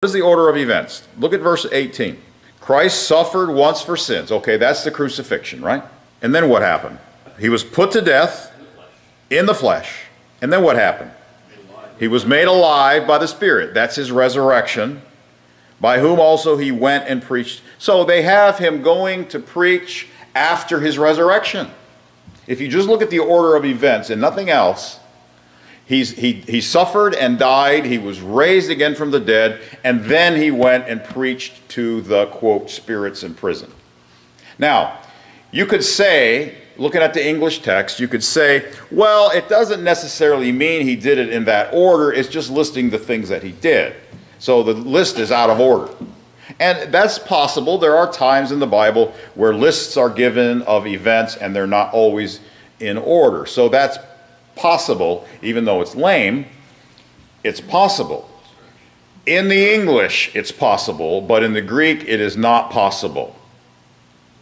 What is the order of events? Look at verse 18. Christ suffered once for sins. Okay, that's the crucifixion, right? And then what happened? He was put to death in the flesh. And then what happened? He was made alive by the Spirit. That's his resurrection, by whom also he went and preached. So they have him going to preach after his resurrection. If you just look at the order of events and nothing else, he suffered and died, he was raised again from the dead, and then he went and preached to the, quote, spirits in prison. Now, you could say, looking at the English text, you could say, well, it doesn't necessarily mean he did it in that order, it's just listing the things that he did. So the list is out of order. And that's possible. There are times in the Bible where lists are given of events and they're not always in order. So that's possible, even though it's lame, it's possible. In the English, it's possible, but in the Greek, it is not possible.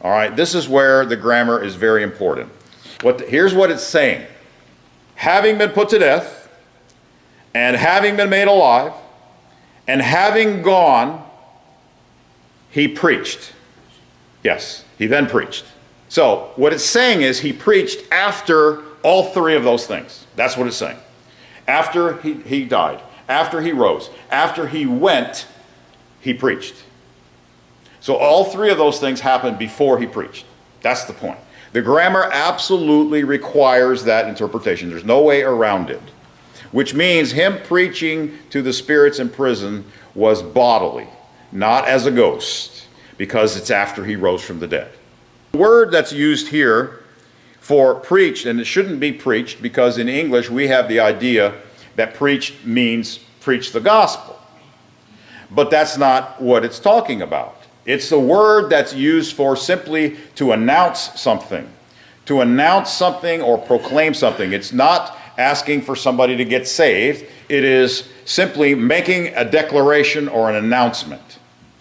All right, this is where the grammar is very important. Here's what it's saying. Having been put to death, and having been made alive, and having gone, he preached. Yes, he then preached. So what it's saying is he preached after all three of those things. That's what it's saying. After he died, after he rose, after he went, he preached. So all three of those things happened before he preached. That's the point. The grammar absolutely requires that interpretation. There's no way around it. Which means him preaching to the spirits in prison was bodily, not as a ghost, because it's after he rose from the dead. The word that's used here for preached, and it shouldn't be preached, because in English we have the idea that preached means preach the gospel. But that's not what it's talking about. It's the word that's used for simply to announce something. To announce something or proclaim something. It's not asking for somebody to get saved. It is simply making a declaration or an announcement.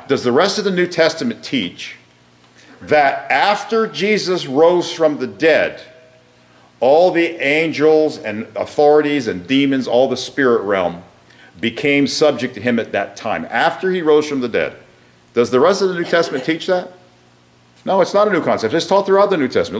Does the rest of the New Testament teach that after Jesus rose from the dead, all the angels and authorities and demons, all the spirit realm, became subject to him at that time, after he rose from the dead? Does the rest of the New Testament teach that? No, it's not a new concept. It's taught throughout the New Testament.